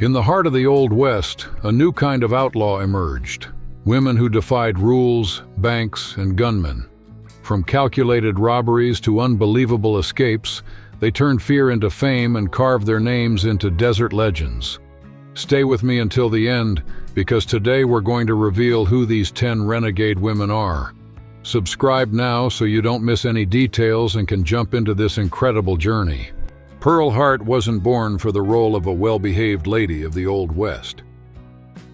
In the heart of the Old West, a new kind of outlaw emerged. Women who defied rules, banks, and gunmen. From calculated robberies to unbelievable escapes, they turned fear into fame and carved their names into desert legends. Stay with me until the end, because today we're going to reveal who these 10 renegade women are. Subscribe now so you don't miss any details and can jump into this incredible journey. Pearl Hart wasn't born for the role of a well-behaved lady of the Old West.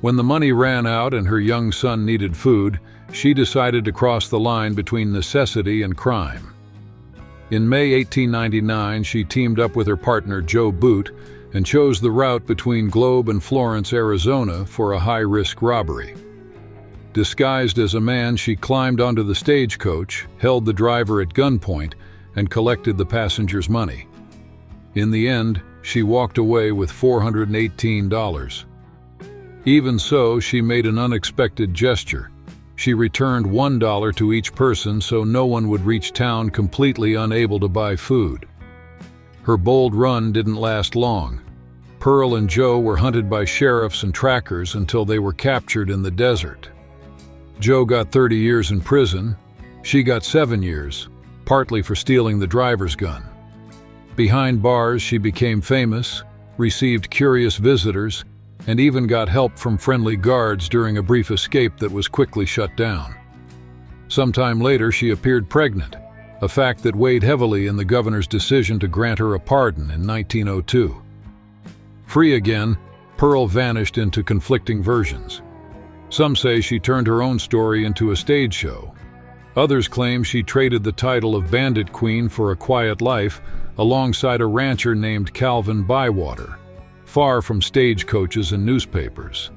When the money ran out and her young son needed food, she decided to cross the line between necessity and crime. In May 1899, she teamed up with her partner Joe Boot and chose the route between Globe and Florence, Arizona for a high-risk robbery. Disguised as a man, she climbed onto the stagecoach, held the driver at gunpoint, and collected the passengers' money. In the end, she walked away with $418. Even so, she made an unexpected gesture. She returned $1 to each person so no one would reach town completely unable to buy food. Her bold run didn't last long. Pearl and Joe were hunted by sheriffs and trackers until they were captured in the desert. Joe got 30 years in prison. She got 7 years, partly for stealing the driver's gun. Behind bars, she became famous, received curious visitors, and even got help from friendly guards during a brief escape that was quickly shut down. Sometime later, she appeared pregnant, a fact that weighed heavily in the governor's decision to grant her a pardon in 1902. Free again, Pearl vanished into conflicting versions. Some say she turned her own story into a stage show. Others claim she traded the title of Bandit Queen for a quiet life alongside a rancher named Calvin Bywater, far from stagecoaches and newspapers.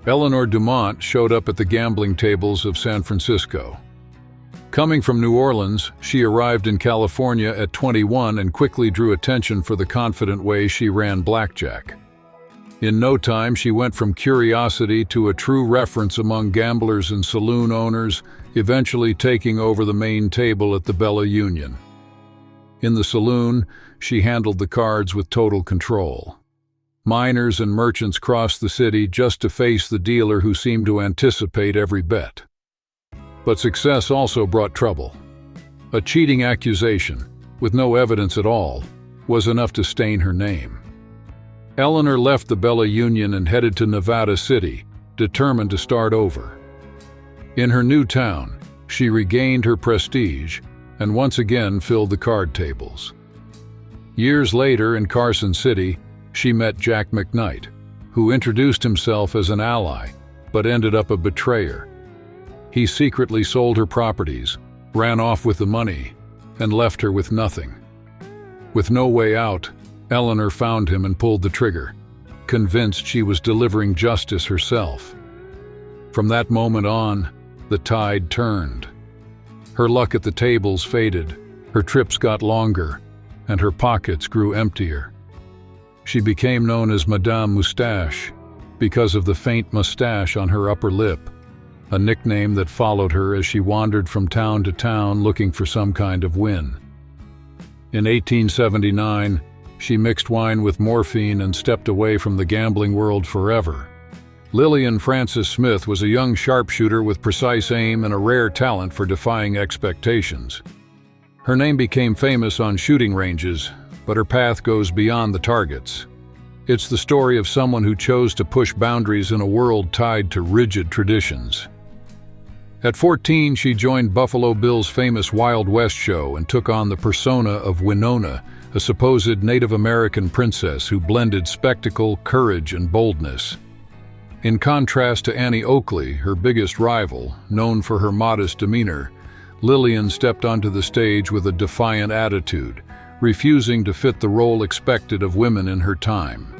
Eleanor Dumont showed up at the gambling tables of San Francisco. Coming from New Orleans, she arrived in California at 21 and quickly drew attention for the confident way she ran blackjack. In no time, she went from curiosity to a true reference among gamblers and saloon owners, eventually taking over the main table at the Bella Union. In the saloon, she handled the cards with total control. Miners and merchants crossed the city just to face the dealer who seemed to anticipate every bet. But success also brought trouble. A cheating accusation, with no evidence at all, was enough to stain her name. Eleanor left the Bella Union and headed to Nevada City, determined to start over. In her new town, she regained her prestige and once again filled the card tables. Years later in Carson City, she met Jack McKnight, who introduced himself as an ally, but ended up a betrayer. He secretly sold her properties, ran off with the money, and left her with nothing. With no way out, Eleanor found him and pulled the trigger, convinced she was delivering justice herself. From that moment on, the tide turned. Her luck at the tables faded, her trips got longer, and her pockets grew emptier. She became known as Madame Moustache because of the faint mustache on her upper lip, a nickname that followed her as she wandered from town to town looking for some kind of win. In 1879, she mixed wine with morphine and stepped away from the gambling world forever. Lillian Frances Smith was a young sharpshooter with precise aim and a rare talent for defying expectations. Her name became famous on shooting ranges, but her path goes beyond the targets. It's the story of someone who chose to push boundaries in a world tied to rigid traditions. At 14, she joined Buffalo Bill's famous Wild West show and took on the persona of Winona, a supposed Native American princess who blended spectacle, courage, and boldness. In contrast to Annie Oakley, her biggest rival, known for her modest demeanor, Lillian stepped onto the stage with a defiant attitude, refusing to fit the role expected of women in her time.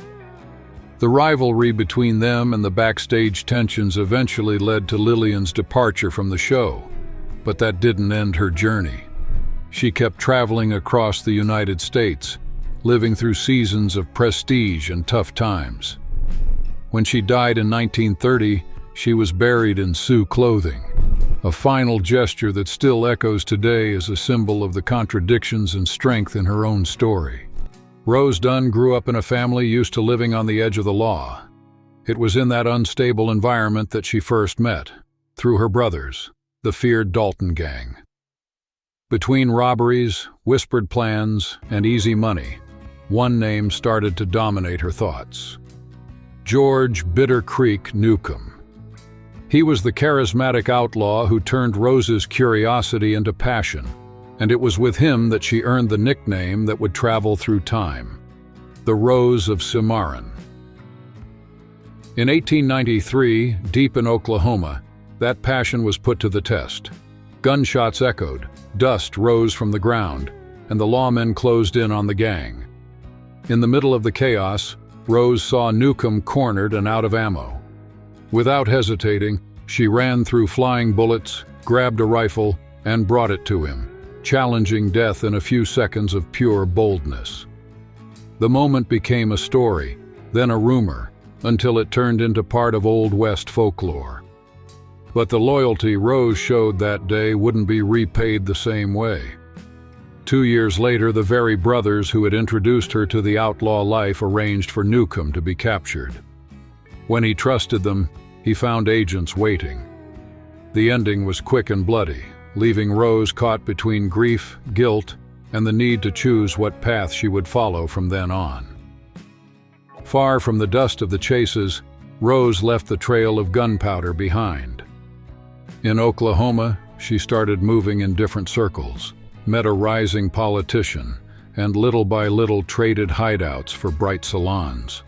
The rivalry between them and the backstage tensions eventually led to Lillian's departure from the show, but that didn't end her journey. She kept traveling across the United States, living through seasons of prestige and tough times. When she died in 1930, she was buried in Sioux clothing, a final gesture that still echoes today as a symbol of the contradictions and strength in her own story. Rose Dunn grew up in a family used to living on the edge of the law. It was in that unstable environment that she first met, through her brothers, the feared Dalton gang. Between robberies, whispered plans, and easy money, one name started to dominate her thoughts. George Bitter Creek Newcomb. He was the charismatic outlaw who turned Rose's curiosity into passion, and it was with him that she earned the nickname that would travel through time, the Rose of Cimarron. In 1893, deep in Oklahoma, that passion was put to the test. Gunshots echoed, dust rose from the ground, and the lawmen closed in on the gang. In the middle of the chaos, Rose saw Newcomb cornered and out of ammo. Without hesitating, she ran through flying bullets, grabbed a rifle, and brought it to him, challenging death in a few seconds of pure boldness. The moment became a story, then a rumor, until it turned into part of Old West folklore. But the loyalty Rose showed that day wouldn't be repaid the same way. 2 years later, the very brothers who had introduced her to the outlaw life arranged for Newcomb to be captured. When he trusted them, he found agents waiting. The ending was quick and bloody, leaving Rose caught between grief, guilt, and the need to choose what path she would follow from then on. Far from the dust of the chases, Rose left the trail of gunpowder behind. In Oklahoma, she started moving in different circles, met a rising politician, and little by little traded hideouts for bright salons.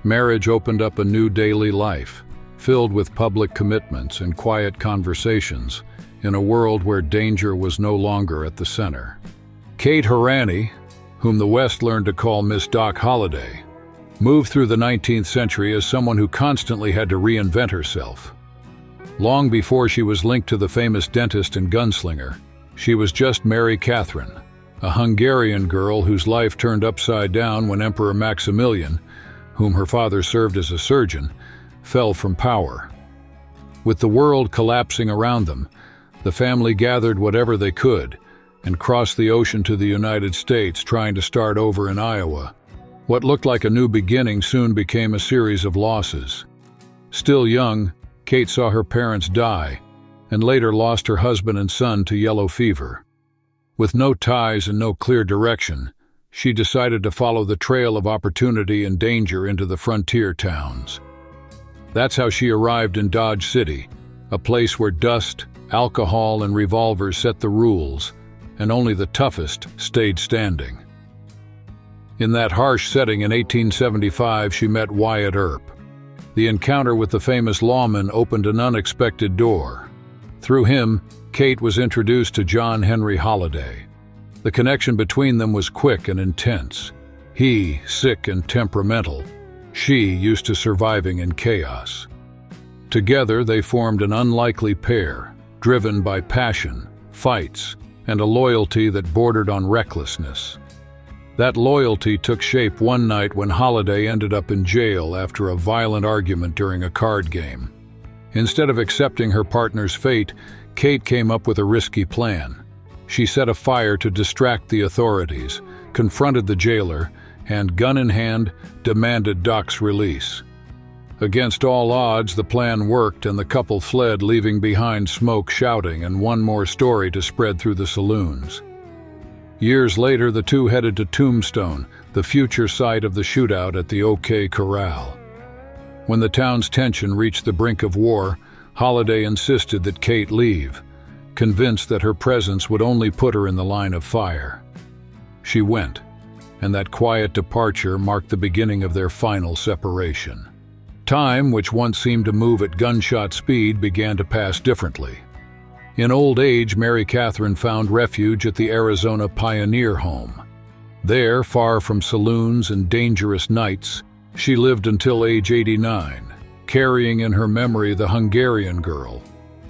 Marriage opened up a new daily life, filled with public commitments and quiet conversations, in a world where danger was no longer at the center. Kate Horany, whom the West learned to call Miss Doc Holliday, moved through the 19th century as someone who constantly had to reinvent herself. Long before she was linked to the famous dentist and gunslinger, she was just Mary Catherine, a Hungarian girl whose life turned upside down when Emperor Maximilian, whom her father served as a surgeon, fell from power. With the world collapsing around them, the family gathered whatever they could and crossed the ocean to the United States, trying to start over in Iowa. What looked like a new beginning soon became a series of losses. Still young, Kate saw her parents die, and later lost her husband and son to yellow fever. With no ties and no clear direction, she decided to follow the trail of opportunity and danger into the frontier towns. That's how she arrived in Dodge City, a place where dust, alcohol, and revolvers set the rules, and only the toughest stayed standing. In that harsh setting in 1875, she met Wyatt Earp. The encounter with the famous lawman opened an unexpected door. Through him, Kate was introduced to John Henry Holliday. The connection between them was quick and intense. He, sick and temperamental, she used to surviving in chaos. Together, they formed an unlikely pair, driven by passion, fights, and a loyalty that bordered on recklessness. That loyalty took shape one night when Holliday ended up in jail after a violent argument during a card game. Instead of accepting her partner's fate, Kate came up with a risky plan. She set a fire to distract the authorities, confronted the jailer, and, gun in hand, demanded Doc's release. Against all odds, the plan worked and the couple fled, leaving behind smoke, shouting, and one more story to spread through the saloons. Years later, the two headed to Tombstone, the future site of the shootout at the OK Corral. When the town's tension reached the brink of war, Holliday insisted that Kate leave, convinced that her presence would only put her in the line of fire. She went, and that quiet departure marked the beginning of their final separation. Time, which once seemed to move at gunshot speed, began to pass differently. In old age, Mary Catherine found refuge at the Arizona Pioneer Home. There, far from saloons and dangerous nights, she lived until age 89, carrying in her memory the Hungarian girl,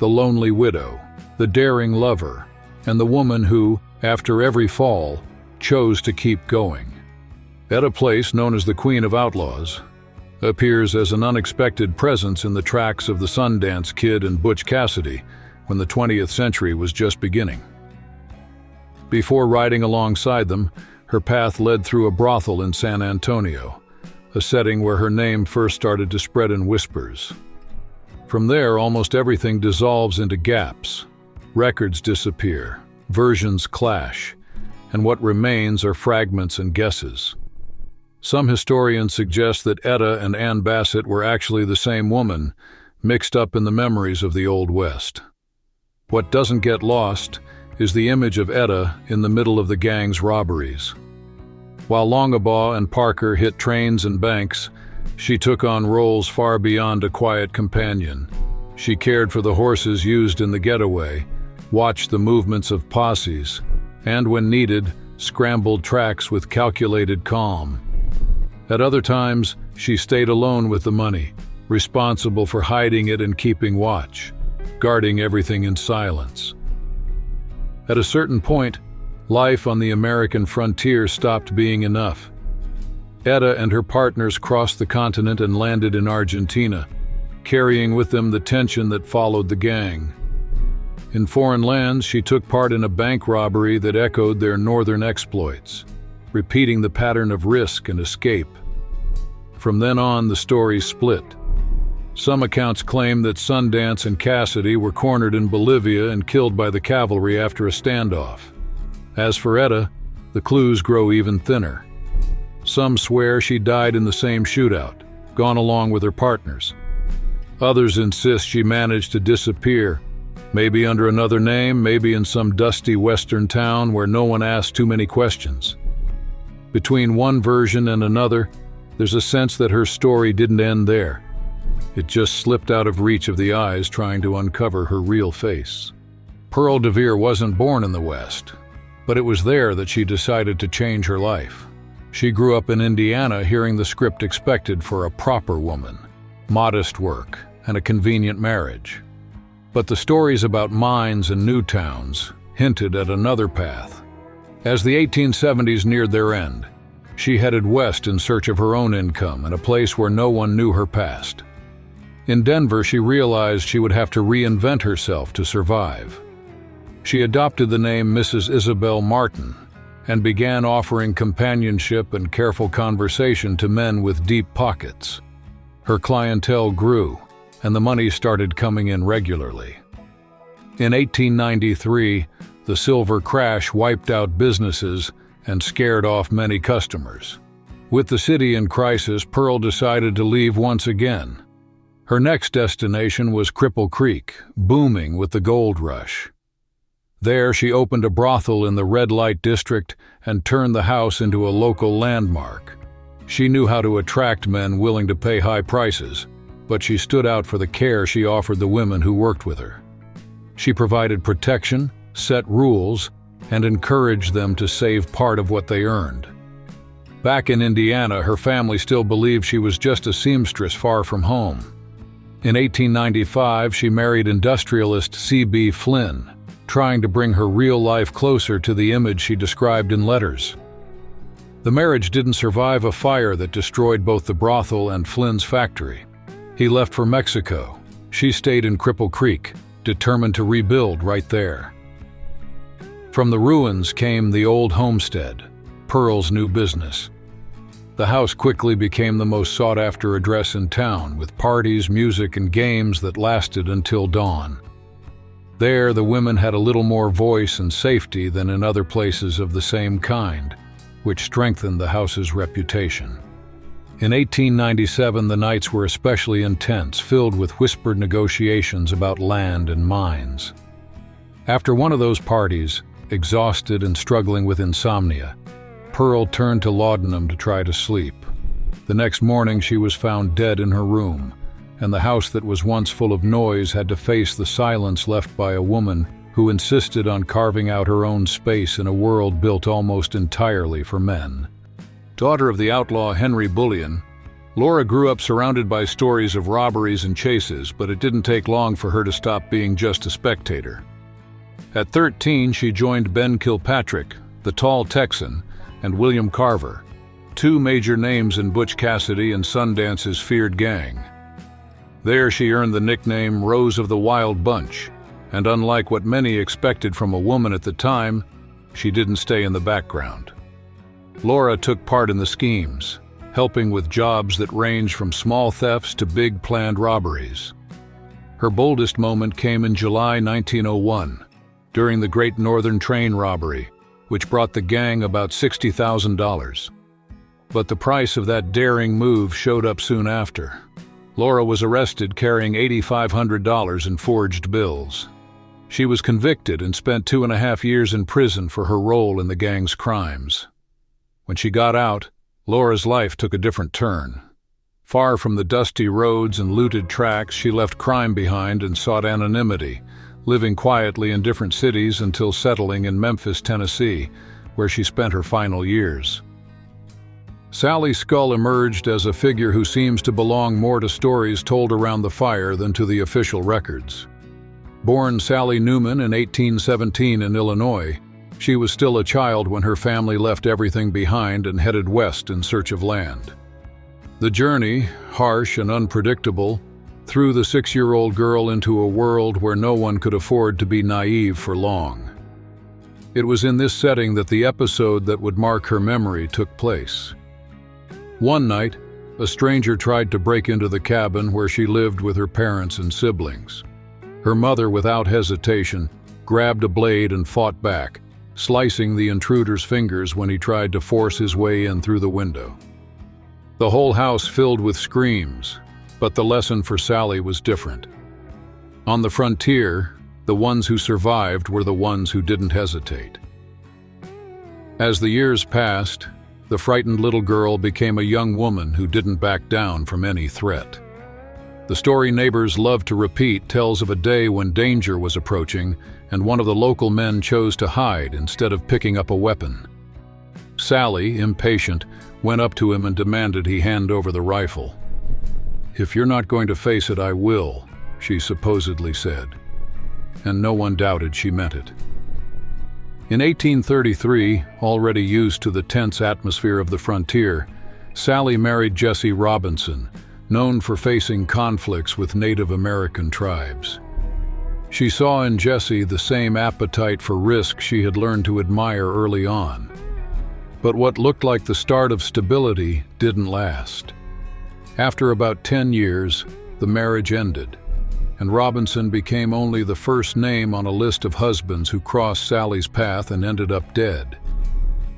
the lonely widow, the daring lover, and the woman who, after every fall, chose to keep going. Etta Place, known as the Queen of Outlaws, appears as an unexpected presence in the tracks of the Sundance Kid and Butch Cassidy when the 20th century was just beginning. Before riding alongside them, Her path led through a brothel in San Antonio, a setting where her name first started to spread in whispers. From there, almost everything dissolves into gaps. Records disappear, versions clash, and what remains are fragments and guesses. Some historians suggest that Etta and Ann Bassett were actually the same woman, mixed up in the memories of the Old West. What doesn't get lost is the image of Etta in the middle of the gang's robberies. While Longabaugh and Parker hit trains and banks, she took on roles far beyond a quiet companion. She cared for the horses used in the getaway, watched the movements of posses, and when needed, scrambled tracks with calculated calm. At other times, she stayed alone with the money, responsible for hiding it and keeping watch, guarding everything in silence. At a certain point, life on the American frontier stopped being enough. Etta and her partners crossed the continent and landed in Argentina, carrying with them the tension that followed the gang. In foreign lands, she took part in a bank robbery that echoed their northern exploits, repeating the pattern of risk and escape. From then on, the story split. Some accounts claim that Sundance and Cassidy were cornered in Bolivia and killed by the cavalry after a standoff. As for Etta, the clues grow even thinner. Some swear she died in the same shootout, gone along with her partners. Others insist she managed to disappear, maybe under another name, maybe in some dusty western town where no one asked too many questions. Between one version and another, there's a sense that her story didn't end there. It just slipped out of reach of the eyes trying to uncover her real face. Pearl Devere wasn't born in the West, but it was there that she decided to change her life. She grew up in Indiana hearing the script expected for a proper woman, modest work, and a convenient marriage. But the stories about mines and new towns hinted at another path. As the 1870s neared their end, she headed west in search of her own income and a place where no one knew her past. In Denver, she realized she would have to reinvent herself to survive. She adopted the name Mrs. Isabel Martin and began offering companionship and careful conversation to men with deep pockets. Her clientele grew, and the money started coming in regularly. In 1893, the silver crash wiped out businesses and scared off many customers. With the city in crisis, Pearl decided to leave once again. Her next destination was Cripple Creek, booming with the gold rush. There, she opened a brothel in the red light district and turned the house into a local landmark. She knew how to attract men willing to pay high prices, but she stood out for the care she offered the women who worked with her. She provided protection, set rules, and encouraged them to save part of what they earned. Back in Indiana, her family still believed she was just a seamstress far from home. In 1895, she married industrialist C.B. Flynn, trying to bring her real life closer to the image she described in letters. The marriage didn't survive a fire that destroyed both the brothel and Flynn's factory. He left for Mexico. She stayed in Cripple Creek, determined to rebuild right there. From the ruins came the old homestead, Pearl's new business. The house quickly became the most sought-after address in town, with parties, music, and games that lasted until dawn. There, the women had a little more voice and safety than in other places of the same kind, which strengthened the house's reputation. In 1897, the nights were especially intense, filled with whispered negotiations about land and mines. After one of those parties, exhausted and struggling with insomnia, Pearl turned to laudanum to try to sleep. The next morning, she was found dead in her room, and the house that was once full of noise had to face the silence left by a woman who insisted on carving out her own space in a world built almost entirely for men. Daughter of the outlaw Henry Bullion, Laura grew up surrounded by stories of robberies and chases, but it didn't take long for her to stop being just a spectator. At 13, she joined Ben Kilpatrick, the tall Texan, and William Carver, two major names in Butch Cassidy and Sundance's feared gang. There she earned the nickname Rose of the Wild Bunch, and unlike what many expected from a woman at the time, she didn't stay in the background. Laura took part in the schemes, helping with jobs that range from small thefts to big planned robberies. Her boldest moment came in July 1901, during the Great Northern Train robbery, which brought the gang about $60,000. But the price of that daring move showed up soon after. Laura was arrested carrying $8,500 in forged bills. She was convicted and spent 2.5 years in prison for her role in the gang's crimes. When she got out, Laura's life took a different turn. Far from the dusty roads and looted tracks, she left crime behind and sought anonymity, living quietly in different cities until settling in Memphis, Tennessee, where she spent her final years. Sally Skull emerged as a figure who seems to belong more to stories told around the fire than to the official records. Born Sally Newman in 1817 in Illinois, she was still a child when her family left everything behind and headed west in search of land. The journey, harsh and unpredictable, threw the 6-year-old girl into a world where no one could afford to be naive for long. It was in this setting that the episode that would mark her memory took place. One night, a stranger tried to break into the cabin where she lived with her parents and siblings. Her mother, without hesitation, grabbed a blade and fought back, slicing the intruder's fingers when he tried to force his way in through the window. The whole house filled with screams, but the lesson for Sally was different. On the frontier, the ones who survived were the ones who didn't hesitate. As the years passed, the frightened little girl became a young woman who didn't back down from any threat. The story neighbors love to repeat tells of a day when danger was approaching and one of the local men chose to hide instead of picking up a weapon. Sally, impatient, went up to him and demanded he hand over the rifle. "If you're not going to face it, I will," she supposedly said. And no one doubted she meant it. In 1833, already used to the tense atmosphere of the frontier, Sally married Jesse Robinson, known for facing conflicts with Native American tribes. She saw in Jesse the same appetite for risk she had learned to admire early on. But what looked like the start of stability didn't last. After about 10 years, the marriage ended, and Robinson became only the first name on a list of husbands who crossed Sally's path and ended up dead.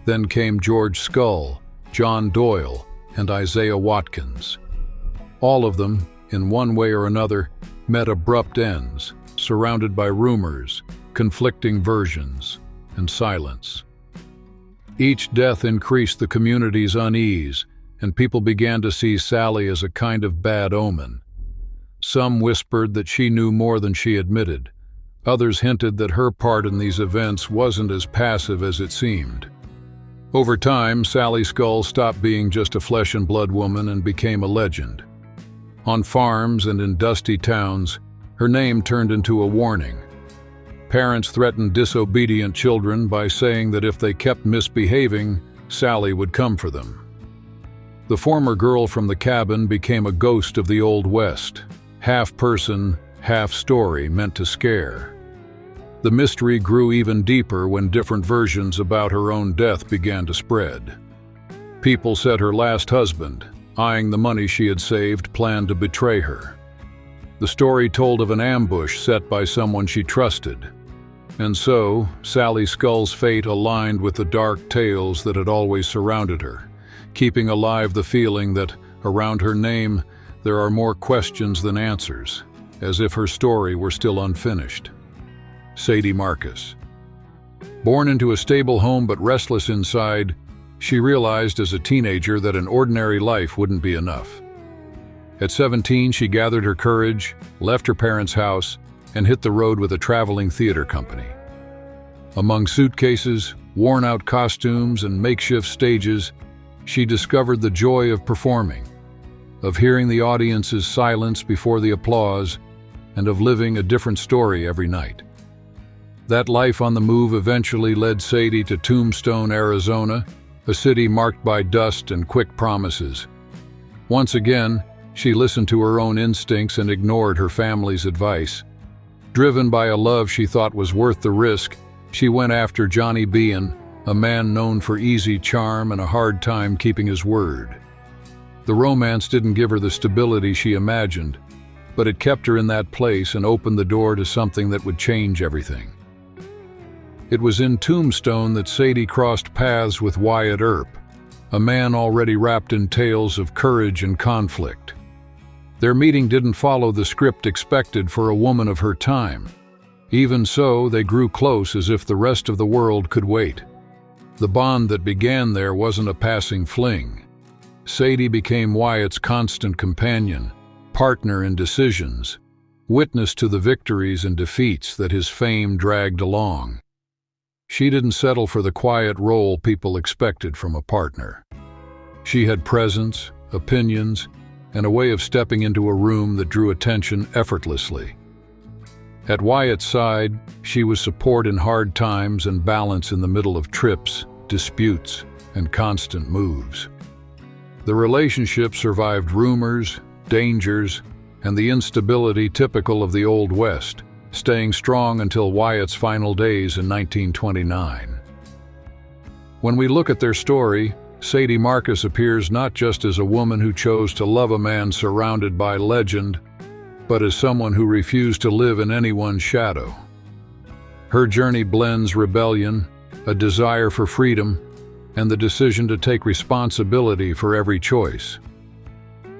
Then came George Skull, John Doyle, and Isaiah Watkins. All of them, in one way or another, met abrupt ends, surrounded by rumors, conflicting versions, and silence. Each death increased the community's unease, and people began to see Sally as a kind of bad omen. Some whispered that she knew more than she admitted. Others hinted that her part in these events wasn't as passive as it seemed. Over time, Sally Skull stopped being just a flesh-and-blood woman and became a legend. On farms and in dusty towns, her name turned into a warning. Parents threatened disobedient children by saying that if they kept misbehaving, Sally would come for them. The former girl from the cabin became a ghost of the Old West, half person, half story meant to scare. The mystery grew even deeper when different versions about her own death began to spread. People said her last husband, eyeing the money she had saved, planned to betray her. The story told of an ambush set by someone she trusted. And so, Sally Skull's fate aligned with the dark tales that had always surrounded her, keeping alive the feeling that, around her name, there are more questions than answers, as if her story were still unfinished. Sadie Marcus. Born into a stable home but restless inside, she realized as a teenager that an ordinary life wouldn't be enough. At 17, she gathered her courage, left her parents' house, and hit the road with a traveling theater company. Among suitcases, worn-out costumes, and makeshift stages, she discovered the joy of performing, of hearing the audience's silence before the applause, and of living a different story every night. That life on the move eventually led Sadie to Tombstone, Arizona, a city marked by dust and quick promises. Once again, she listened to her own instincts and ignored her family's advice. Driven by a love she thought was worth the risk, she went after Johnny Bean, a man known for easy charm and a hard time keeping his word. The romance didn't give her the stability she imagined, but it kept her in that place and opened the door to something that would change everything. It was in Tombstone that Sadie crossed paths with Wyatt Earp, a man already wrapped in tales of courage and conflict. Their meeting didn't follow the script expected for a woman of her time. Even so, they grew close as if the rest of the world could wait. The bond that began there wasn't a passing fling. Sadie became Wyatt's constant companion, partner in decisions, witness to the victories and defeats that his fame dragged along. She didn't settle for the quiet role people expected from a partner. She had presence, opinions, and a way of stepping into a room that drew attention effortlessly. At Wyatt's side, she was support in hard times and balance in the middle of trips, disputes, and constant moves. The relationship survived rumors, dangers, and the instability typical of the Old West, staying strong until Wyatt's final days in 1929. When we look at their story, Sadie Marcus appears not just as a woman who chose to love a man surrounded by legend, but as someone who refused to live in anyone's shadow. Her journey blends rebellion, a desire for freedom, and the decision to take responsibility for every choice.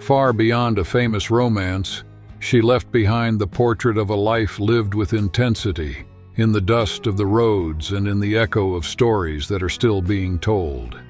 Far beyond a famous romance, she left behind the portrait of a life lived with intensity, in the dust of the roads and in the echo of stories that are still being told.